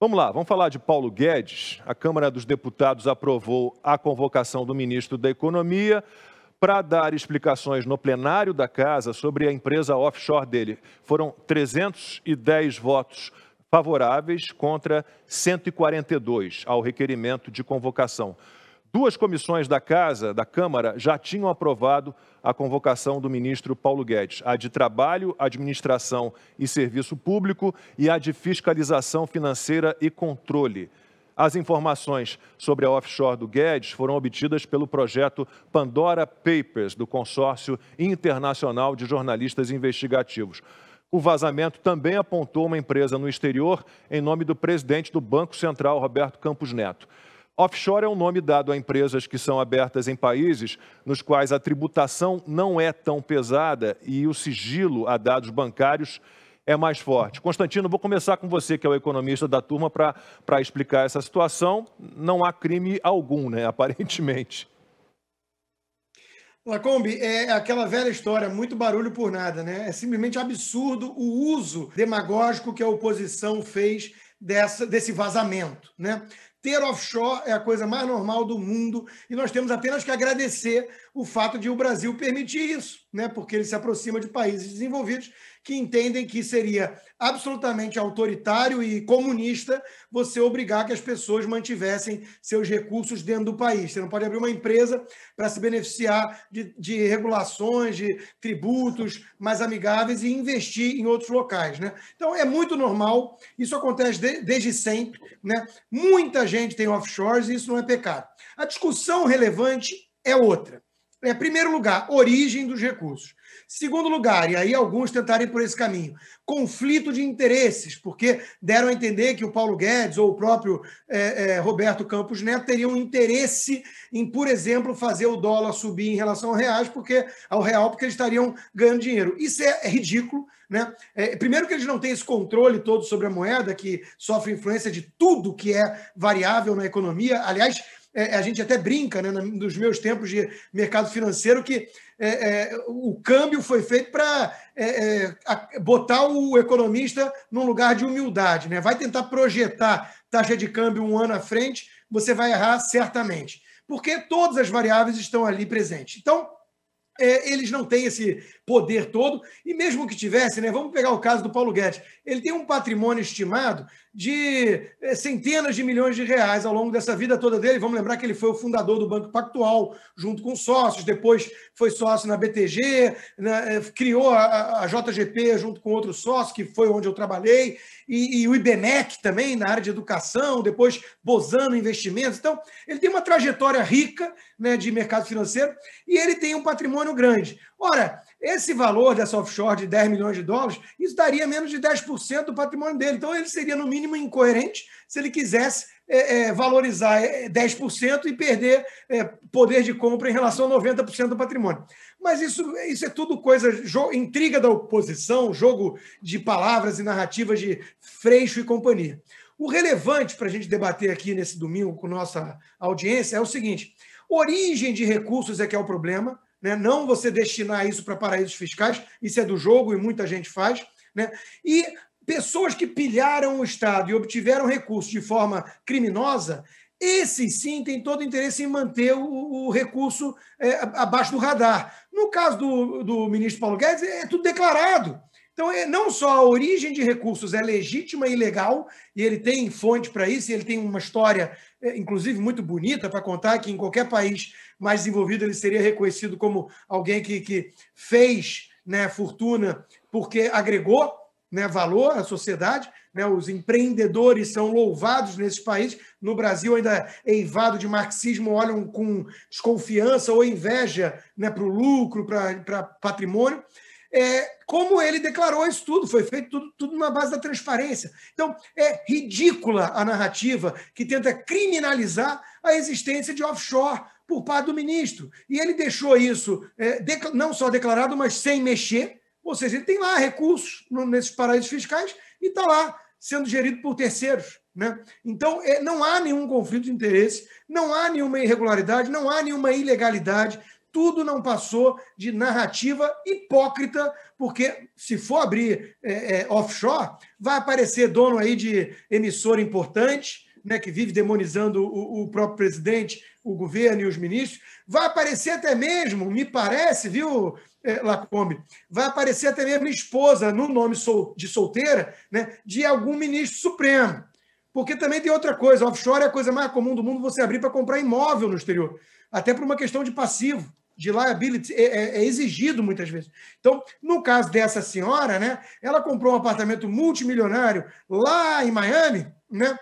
Vamos lá, vamos falar de Paulo Guedes. A Câmara dos Deputados aprovou a convocação do ministro da Economia para dar explicações no plenário da Casa sobre a empresa offshore dele. Foram 310 votos favoráveis contra 142 ao requerimento de convocação. Duas comissões da Câmara, já tinham aprovado a convocação do ministro Paulo Guedes, a de Trabalho, Administração e Serviço Público e a de Fiscalização Financeira e Controle. As informações sobre a offshore do Guedes foram obtidas pelo projeto Pandora Papers, do Consórcio Internacional de Jornalistas Investigativos. O vazamento também apontou uma empresa no exterior em nome do presidente do Banco Central, Roberto Campos Neto. Offshore é um nome dado a empresas que são abertas em países nos quais a tributação não é tão pesada e o sigilo a dados bancários é mais forte. Constantino, vou começar com você, que é o economista da turma, para explicar essa situação. Não há crime algum, né, aparentemente. Lacombe, é aquela velha história, muito barulho por nada, né? É simplesmente absurdo o uso demagógico que a oposição fez desse vazamento, né? Ter offshore é a coisa mais normal do mundo e nós temos apenas que agradecer o fato de o Brasil permitir isso, né? Porque ele se aproxima de países desenvolvidos que entendem que seria absolutamente autoritário e comunista você obrigar que as pessoas mantivessem seus recursos dentro do país. Você não pode abrir uma empresa para se beneficiar de regulações, de tributos mais amigáveis e investir em outros locais, né? Então, é muito normal, isso acontece desde sempre, né? Muita gente tem offshores e isso não é pecado. A discussão relevante é outra. Em primeiro lugar, origem dos recursos. Segundo lugar, e aí alguns tentarem por esse caminho, conflito de interesses, porque deram a entender que o Paulo Guedes ou o próprio Roberto Campos Neto teriam interesse em, por exemplo, fazer o dólar subir em relação ao real, porque eles estariam ganhando dinheiro. Isso é ridículo, né? Primeiro que eles não têm esse controle todo sobre a moeda, que sofre influência de tudo que é variável na economia. Aliás, a gente até brinca, né, nos meus tempos de mercado financeiro, que o câmbio foi feito para botar o economista num lugar de humildade, né? Vai tentar projetar taxa de câmbio um ano à frente, você vai errar certamente, porque todas as variáveis estão ali presentes. Então, eles não têm esse poder todo, e mesmo que tivesse, né, vamos pegar o caso do Paulo Guedes, ele tem um patrimônio estimado de centenas de milhões de reais ao longo dessa vida toda dele. Vamos lembrar que ele foi o fundador do Banco Pactual, junto com sócios, depois foi sócio na BTG, né, criou a JGP junto com outros sócios, que foi onde eu trabalhei, e o IBMEC também, na área de educação, depois Bozano Investimentos. Então, ele tem uma trajetória rica, né, de mercado financeiro, e ele tem um patrimônio grande. Ora, esse valor dessa offshore de 10 milhões de dólares, isso daria menos de 10% do patrimônio dele. Então, ele seria, no mínimo, incoerente se ele quisesse valorizar 10% e perder poder de compra em relação a 90% do patrimônio. Mas isso é tudo coisa, intriga da oposição, jogo de palavras e narrativas de Freixo e companhia. O relevante para a gente debater aqui nesse domingo com nossa audiência é o seguinte: origem de recursos é que é o problema, né? Não você destinar isso para paraísos fiscais, isso é do jogo e muita gente faz, né? E pessoas que pilharam o Estado e obtiveram recursos de forma criminosa, esses sim têm todo o interesse em manter o recurso abaixo do radar. No caso do ministro Paulo Guedes, é tudo declarado. Então, não só a origem de recursos é legítima e legal, e ele tem fonte para isso, e ele tem uma história, inclusive, muito bonita para contar, que em qualquer país mais desenvolvido ele seria reconhecido como alguém que fez, né, fortuna porque agregou, né, valor à sociedade, né? Os empreendedores são louvados nesses países. No Brasil, ainda eivado de marxismo, olham com desconfiança ou inveja, né, para o lucro, para patrimônio. Como ele declarou isso tudo, foi feito tudo na base da transparência. Então, é ridícula a narrativa que tenta criminalizar a existência de offshore por parte do ministro. E ele deixou isso não só declarado, mas sem mexer. Ou seja, ele tem lá recursos nesses paraísos fiscais e está lá sendo gerido por terceiros, né? Então, não há nenhum conflito de interesse, não há nenhuma irregularidade, não há nenhuma ilegalidade. tudo não passou de narrativa hipócrita, porque se for abrir offshore, vai aparecer dono aí de emissora importante, né, que vive demonizando o próprio presidente, o governo e os ministros. Vai aparecer até mesmo, me parece, viu, Lacombe, vai aparecer até mesmo esposa no nome de solteira, né, de algum ministro supremo. Porque também tem outra coisa, offshore é a coisa mais comum do mundo você abrir para comprar imóvel no exterior, até por uma questão de passivo, de liability, é exigido muitas vezes. Então, no caso dessa senhora, né, ela comprou um apartamento multimilionário lá em Miami, né,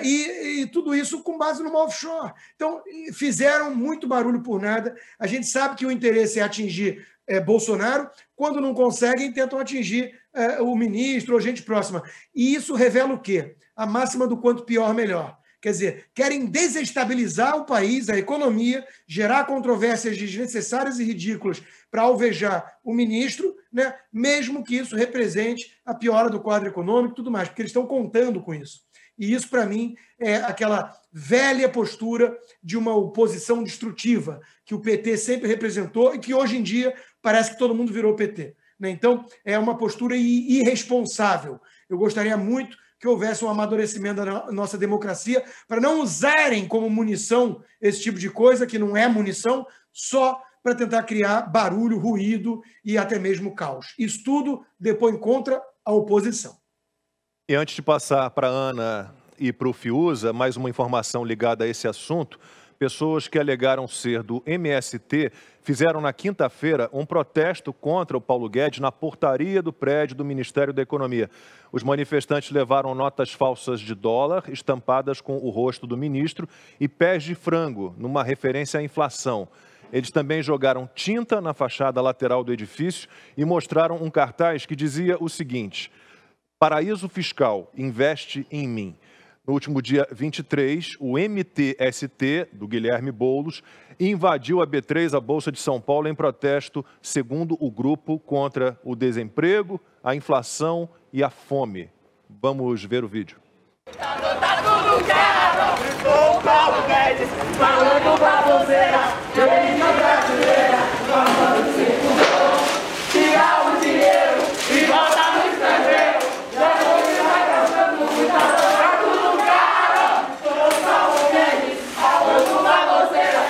e tudo isso com base numa offshore. Então, fizeram muito barulho por nada. A gente sabe que o interesse é atingir Bolsonaro. Quando não conseguem, tentam atingir o ministro ou gente próxima. E isso revela o quê? A máxima do quanto pior, melhor. Quer dizer, querem desestabilizar o país, a economia, gerar controvérsias desnecessárias e ridículas para alvejar o ministro, né? Mesmo que isso represente a piora do quadro econômico e tudo mais, porque eles estão contando com isso. E isso, para mim, é aquela velha postura de uma oposição destrutiva que o PT sempre representou e que hoje em dia parece que todo mundo virou PT. Né? Então, é uma postura irresponsável. Eu gostaria muito que houvesse um amadurecimento da nossa democracia para não usarem como munição esse tipo de coisa, que não é munição, só para tentar criar barulho, ruído e até mesmo caos. Isso tudo depõe contra a oposição. E antes de passar para a Ana e para o Fiuza, mais uma informação ligada a esse assunto. Pessoas que alegaram ser do MST fizeram na quinta-feira um protesto contra o Paulo Guedes na portaria do prédio do Ministério da Economia. Os manifestantes levaram notas falsas de dólar estampadas com o rosto do ministro e pés de frango, numa referência à inflação. Eles também jogaram tinta na fachada lateral do edifício e mostraram um cartaz que dizia o seguinte: Paraíso Fiscal, investe em mim. No último dia 23, o MTST, do Guilherme Boulos, invadiu a B3, a Bolsa de São Paulo, em protesto, segundo o grupo, contra o desemprego, a inflação e a fome. Vamos ver o vídeo. Tá tudo caro, com o Paulo Guedes, falando baboseira, menina brasileira, falando circulou, tirar o dinheiro e voltar no estrangeiro, já não vai gastando muita dor, tá tudo caro, com o Paulo Guedes, falando baboseira,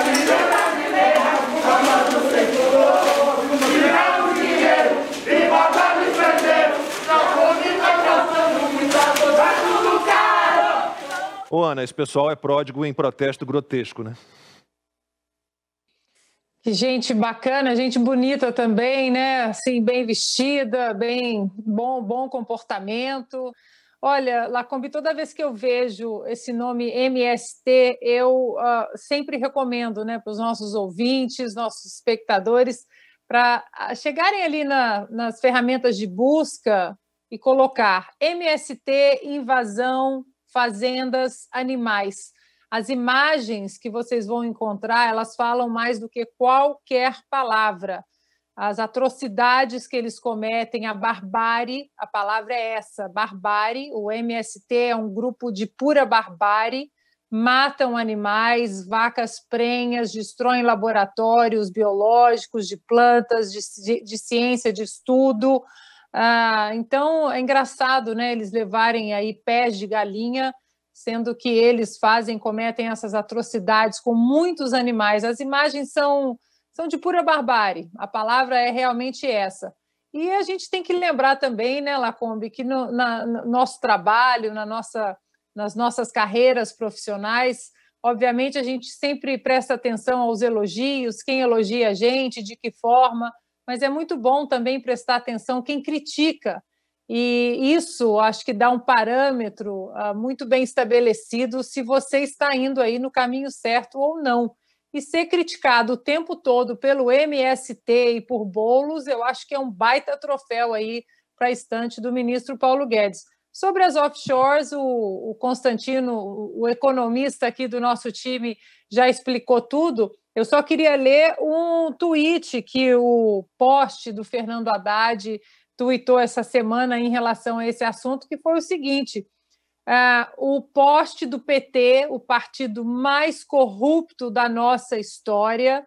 menina brasileira, falando circulou, tirar o dinheiro e voltar no estrangeiro, já não vai gastando muita dor, tá tudo caro. Ô, Ana, esse pessoal é pródigo em protesto grotesco, né? Que gente bacana, gente bonita também, né? Assim, bem vestida, bem bom comportamento. Olha, Lacombe, toda vez que eu vejo esse nome MST, eu sempre recomendo, né, para os nossos ouvintes, nossos espectadores, para chegarem ali nas ferramentas de busca e colocar MST, invasão, fazendas, animais. As imagens que vocês vão encontrar, elas falam mais do que qualquer palavra. As atrocidades que eles cometem, a barbárie, a palavra é essa, barbárie. O MST é um grupo de pura barbárie, matam animais, vacas prenhas, destroem laboratórios biológicos, de plantas, de ciência, de estudo. Então, é engraçado, né, eles levarem aí pés de galinha, sendo que eles cometem essas atrocidades com muitos animais. As imagens são de pura barbárie, a palavra é realmente essa. E a gente tem que lembrar também, né, Lacombe, que no nosso trabalho, nas nossas carreiras profissionais, obviamente a gente sempre presta atenção aos elogios, quem elogia a gente, de que forma, mas é muito bom também prestar atenção quem critica. E isso, acho que dá um parâmetro muito bem estabelecido se você está indo aí no caminho certo ou não. E ser criticado o tempo todo pelo MST e por Boulos, eu acho que é um baita troféu aí para a estante do ministro Paulo Guedes. Sobre as offshores, o Constantino, o economista aqui do nosso time, já explicou tudo. Eu só queria ler um tweet que o post do Fernando Haddad tuitou essa semana em relação a esse assunto, que foi o seguinte: o poste do PT, o partido mais corrupto da nossa história,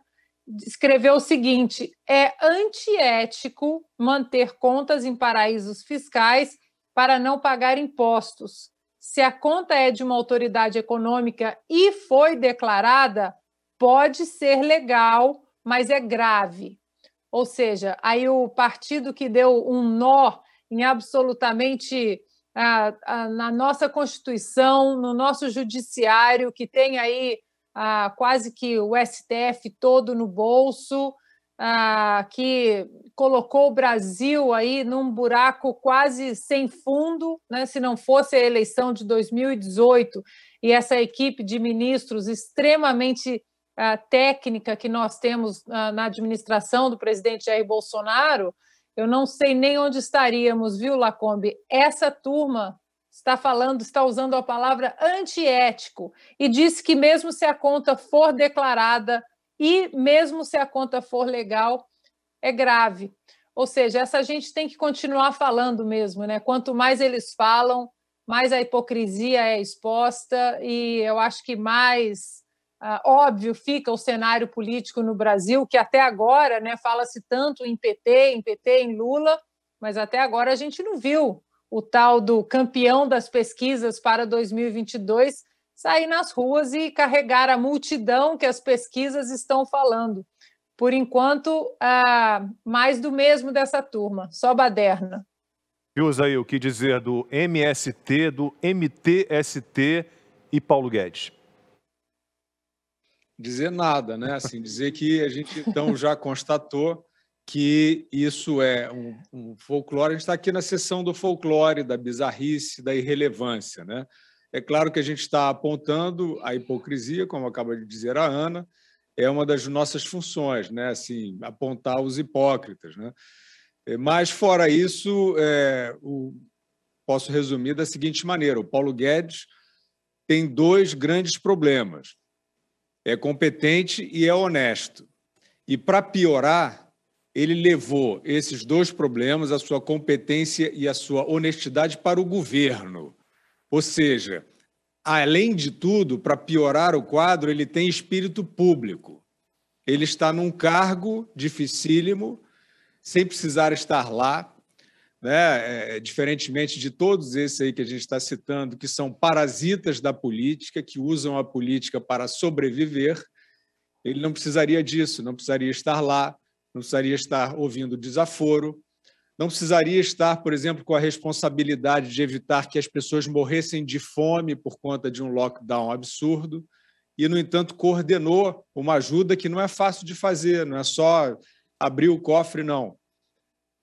escreveu o seguinte: é antiético manter contas em paraísos fiscais para não pagar impostos. Se a conta é de uma autoridade econômica e foi declarada, pode ser legal, mas é grave. Ou seja, aí o partido que deu um nó em absolutamente na nossa Constituição, no nosso judiciário, que tem aí quase que o STF todo no bolso, que colocou o Brasil aí num buraco quase sem fundo, né? Se não fosse a eleição de 2018 e essa equipe de ministros extremamente técnica que nós temos na administração do presidente Jair Bolsonaro, eu não sei nem onde estaríamos, viu, Lacombe? Essa turma está usando a palavra antiético e disse que mesmo se a conta for declarada e mesmo se a conta for legal, é grave. Ou seja, essa gente tem que continuar falando mesmo, né? Quanto mais eles falam, mais a hipocrisia é exposta e eu acho que mais óbvio fica o cenário político no Brasil, que até agora, né, fala-se tanto em PT, em Lula, mas até agora a gente não viu o tal do campeão das pesquisas para 2022 sair nas ruas e carregar a multidão que as pesquisas estão falando. Por enquanto, mais do mesmo dessa turma, só baderna. Usa aí o que dizer do MST, do MTST e Paulo Guedes? Dizer nada, né? Assim, dizer que a gente então já constatou que isso é um folclore. A gente está aqui na seção do folclore, da bizarrice, da irrelevância, né? É claro que a gente está apontando a hipocrisia, como acaba de dizer a Ana, é uma das nossas funções, né? Assim, apontar os hipócritas, né? Mas, fora isso, posso resumir da seguinte maneira: o Paulo Guedes tem dois grandes problemas. É competente e é honesto. E, para piorar, ele levou esses dois problemas, a sua competência e a sua honestidade, para o governo. Ou seja, além de tudo, para piorar o quadro, ele tem espírito público. Ele está num cargo dificílimo, sem precisar estar lá, né? Diferentemente de todos esses aí que a gente está citando, que são parasitas da política, que usam a política para sobreviver, ele não precisaria disso, não precisaria estar lá, não precisaria estar ouvindo desaforo, não precisaria estar, por exemplo, com a responsabilidade de evitar que as pessoas morressem de fome por conta de um lockdown absurdo, e, no entanto, coordenou uma ajuda que não é fácil de fazer, não é só abrir o cofre, não.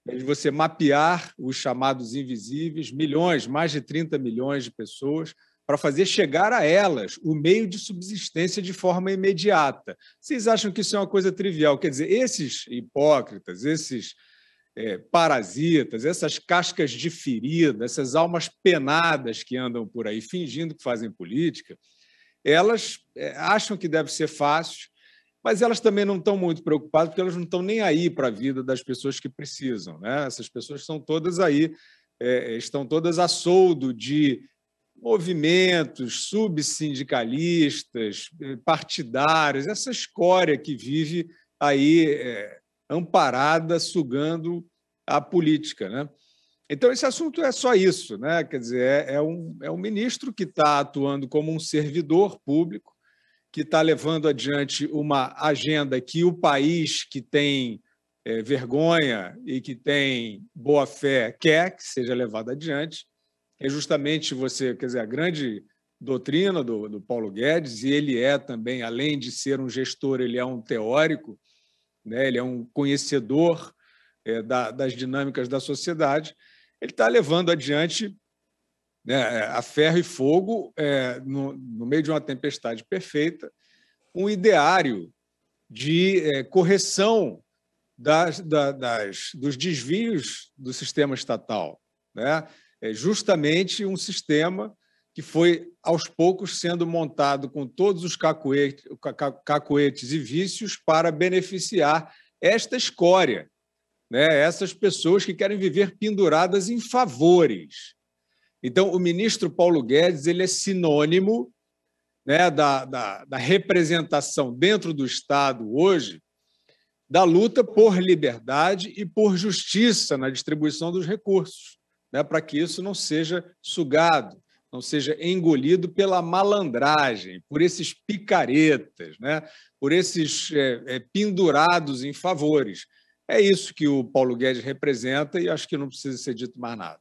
De você mapear os chamados invisíveis, milhões, mais de 30 milhões de pessoas, para fazer chegar a elas o meio de subsistência de forma imediata. Vocês acham que isso é uma coisa trivial? Quer dizer, esses hipócritas, esses parasitas, essas cascas de ferida, essas almas penadas que andam por aí fingindo que fazem política, elas acham que deve ser fácil, mas elas também não estão muito preocupadas, porque elas não estão nem aí para a vida das pessoas que precisam, né? Essas pessoas estão todas aí, estão todas a soldo de movimentos subsindicalistas, partidários, essa escória que vive aí amparada, sugando a política, né? Então, esse assunto é só isso, né? Quer dizer, é um ministro que está atuando como um servidor público, que está levando adiante uma agenda que o país que tem vergonha e que tem boa-fé quer que seja levada adiante. É justamente quer dizer, a grande doutrina do Paulo Guedes, e ele é também, além de ser um gestor, ele é um teórico, né? Ele é um conhecedor das dinâmicas da sociedade. Ele está levando adiante, né, a ferro e fogo, no meio de uma tempestade perfeita, um ideário de correção dos desvios do sistema estatal, né? É justamente um sistema que foi, aos poucos, sendo montado com todos os cacoetes e vícios para beneficiar esta escória, né? Essas pessoas que querem viver penduradas em favores. Então, o ministro Paulo Guedes ele é sinônimo, né, da representação dentro do Estado hoje da luta por liberdade e por justiça na distribuição dos recursos, né, para que isso não seja sugado, não seja engolido pela malandragem, por esses picaretas, né, por esses pendurados em favores. É isso que o Paulo Guedes representa e acho que não precisa ser dito mais nada.